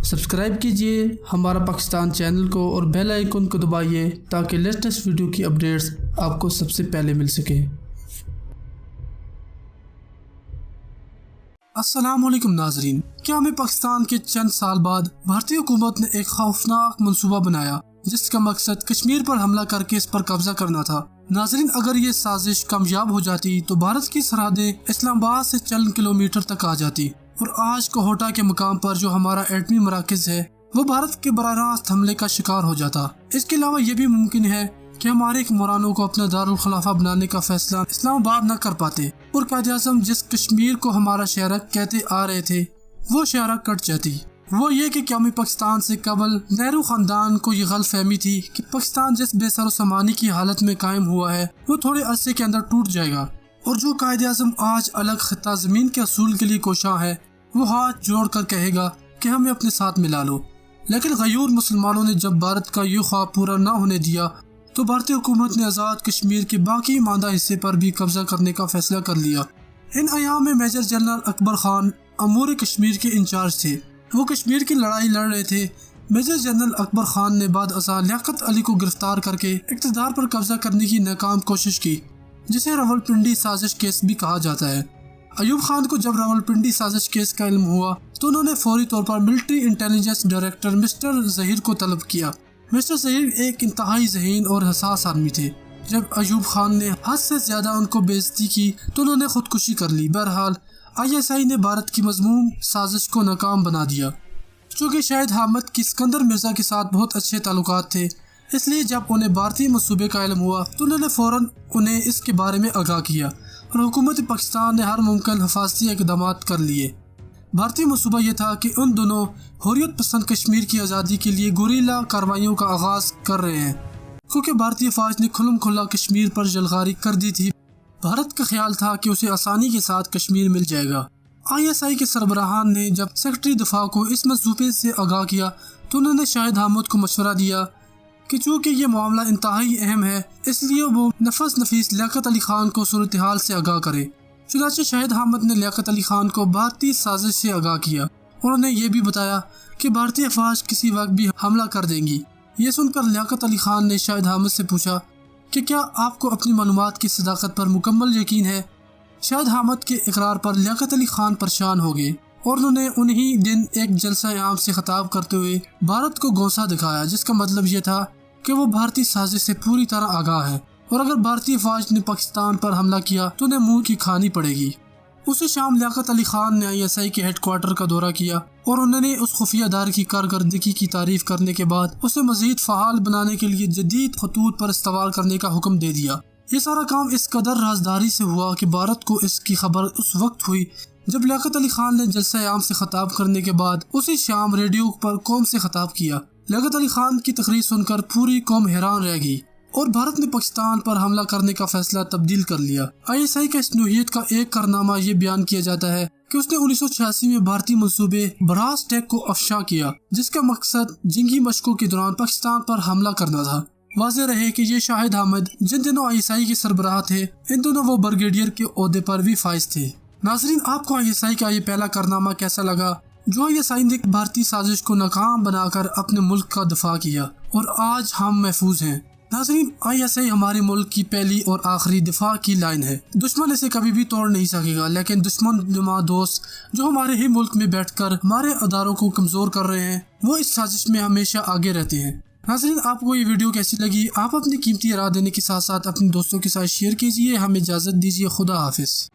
Subscribe کیجئے ہمارا Pakistan channel کو اور بیل آئیکن کو دبائیے تاکہ لیٹسٹ ویڈیو کی اپڈیٹس آپ کو سب سے پہلے مل سکے۔ السلام علیکم ناظرین، کیا ہمیں پاکستان کے چند سال بعد بھارتی حکومت نے ایک خوفناک منصوبہ بنایا جس کا مقصد کشمیر پر حملہ کر کے اس پر قبضہ کرنا تھا۔ ناظرین، اگر یہ سازش کامیاب ہو جاتی تو بھارت کی سرحدیں اسلام آباد سے چند کلومیٹر تک آ جاتی اور آج کوہوٹا کے مقام پر جو ہمارا ایٹمی مراکز ہے وہ بھارت کے براہ راست حملے کا شکار ہو جاتا۔ اس کے علاوہ یہ بھی ممکن ہے کہ ہمارے حکمرانوں کو اپنا دارالخلافہ بنانے کا فیصلہ اسلام آباد نہ کر پاتے اور قائد اعظم جس کشمیر کو ہمارا شہرک کہتے آ رہے تھے وہ شہرک کٹ جاتی۔ وہ یہ کہ قومی پاکستان سے قبل نہرو خاندان کو یہ غلط فہمی تھی کہ پاکستان جس بے سر و سامانی کی حالت میں قائم ہوا ہے وہ تھوڑے عرصے کے اندر ٹوٹ جائے گا، اور جو قائد اعظم آج الگ خطہ زمین کے اصول کے لیے کوشاں ہے وہ ہاتھ جوڑ کر کہے گا کہ ہمیں اپنے ساتھ ملا لو۔ لیکن غیور مسلمانوں نے جب بھارت کا یہ خواب پورا نہ ہونے دیا تو بھارتی حکومت نے آزاد کشمیر کے باقی ماندہ حصے پر بھی قبضہ کرنے کا فیصلہ کر لیا۔ ان ایام میں میجر جنرل اکبر خان امور کشمیر کے انچارج تھے۔ وہ کشمیر کی لڑائی لڑ رہے تھے۔ میجر جنرل اکبر خان نے بعد ازاں لیاقت علی کو گرفتار کر کے اقتدار پر قبضہ کرنے کی ناکام کوشش کی، جسے راولپنڈی سازش کیس بھی کہا جاتا ہے۔ ایوب خان کو جب راولپنڈی سازش کیس کا علم ہوا تو انہوں نے فوری طور پر military intelligence director mister Zaheer کو طلب کیا۔ مسٹر ظہیر ایک انتہائی ذہین اور حساس آدمی تھے۔ جب ایوب خان نے حد سے زیادہ ان کو بے عزتی کی تو انہوں نے خودکشی کر لی۔ بہرحال ISI نے بھارت کی مذموم سازش کو ناکام بنا دیا۔ چونکہ شاہد حامد کی اسکندر مرزا کے ساتھ بہت اچھے تعلقات تھے، اس لیے جب انہیں بھارتی منصوبے کا علم ہوا تو انہوں نے فوراً انہیں اس کے بارے میں آگاہ کیا اور حکومت پاکستان نے ہر ممکن حفاظتی اقدامات کر لیے۔ بھارتی منصوبہ یہ تھا کہ ان دونوں حریت پسند کشمیر کی آزادی کے لیے گوریلا کارروائیوں کا آغاز کر رہے ہیں، کیونکہ بھارتی فوج نے کھلم کھلا کشمیر پر جلغاری کر دی تھی۔ بھارت کا خیال تھا کہ اسے آسانی کے ساتھ کشمیر مل جائے گا۔ ISI کے سربراہان نے جب سیکرٹری دفاع کو اس منصوبے سے آگاہ کیا تو انہوں نے شاہد حامد کو مشورہ دیا کہ چونکہ یہ معاملہ انتہائی اہم ہے اس لیے وہ نفس نفیس لیاقت علی خان کو صورتحال سے آگاہ کرے۔ چنانچہ شاہد حامد نے لیاقت علی خان کو بھارتی سازش سے آگاہ کیا اور انہیں یہ بھی بتایا کہ بھارتی افواج کسی وقت بھی حملہ کر دیں گی۔ یہ سن کر لیاقت علی خان نے شاہد حامد سے پوچھا کہ کیا آپ کو اپنی معلومات کی صداقت پر مکمل یقین ہے؟ شاہد حامد کے اقرار پر لیاقت علی خان پریشان ہو گئے اور انہوں نے انہی دن ایک جلسہ عام سے خطاب کرتے ہوئے بھارت کو گونسا دکھایا، جس کا مطلب یہ تھا کہ وہ بھارتی سازش سے پوری طرح آگاہ ہے اور اگر بھارتی فوج نے پاکستان پر حملہ کیا تو انہیں منہ کی کھانی پڑے گی۔ اسی شام لیاقت علی خان نے ISI کے ہیڈ کوارٹر کا دورہ کیا اور انہوں نے اس خفیہ ادارے کی کارکردگی کی تعریف کرنے کے بعد اسے مزید فعال بنانے کے لیے جدید خطوط پر استوار کرنے کا حکم دے دیا۔ یہ سارا کام اس قدر رازداری سے ہوا کہ بھارت کو اس کی خبر اس وقت ہوئی جب لیاقت علی خان نے جلسہ عام سے خطاب کرنے کے بعد اسی شام ریڈیو پر قوم سے خطاب کیا۔ لیاقت علی خان کی تقریر سن کر پوری قوم حیران رہ گئی اور بھارت نے پاکستان پر حملہ کرنے کا فیصلہ تبدیل کر لیا۔ ISI کا اس نوعیت کا ایک کارنامہ یہ بیان کیا جاتا ہے کہ اس نے 1986 میں بھارتی منصوبے براس ٹیک کو افشا کیا، جس کا مقصد جنگی مشقوں کے دوران پاکستان پر حملہ کرنا تھا۔ واضح رہے کہ یہ شاہد حامد جن دنوں ISI کے سربراہ تھے ان دنوں وہ برگیڈیئر کے عہدے پر بھی فائز تھے۔ ناظرین، آپ کو ISI کا یہ پہلا کارنامہ کیسا لگا جو ISI نے بھارتی سازش کو ناکام بنا کر اپنے ملک کا دفاع کیا اور آج ہم محفوظ ہیں؟ ناظرین، ISI ہمارے ملک کی پہلی اور آخری دفاع کی لائن ہے۔ دشمن اسے کبھی بھی توڑ نہیں سکے گا، لیکن دشمن نما دوست جو ہمارے ہی ملک میں بیٹھ کر ہمارے اداروں کو کمزور کر رہے ہیں وہ اس سازش میں ہمیشہ آگے رہتے ہیں۔ ناظرین، آپ کو یہ ویڈیو کیسی لگی؟ آپ اپنی قیمتی رائے دینے کے ساتھ ساتھ اپنے دوستوں کے ساتھ شیئر کیجیے۔ ہمیں اجازت دیجیے۔ خدا حافظ۔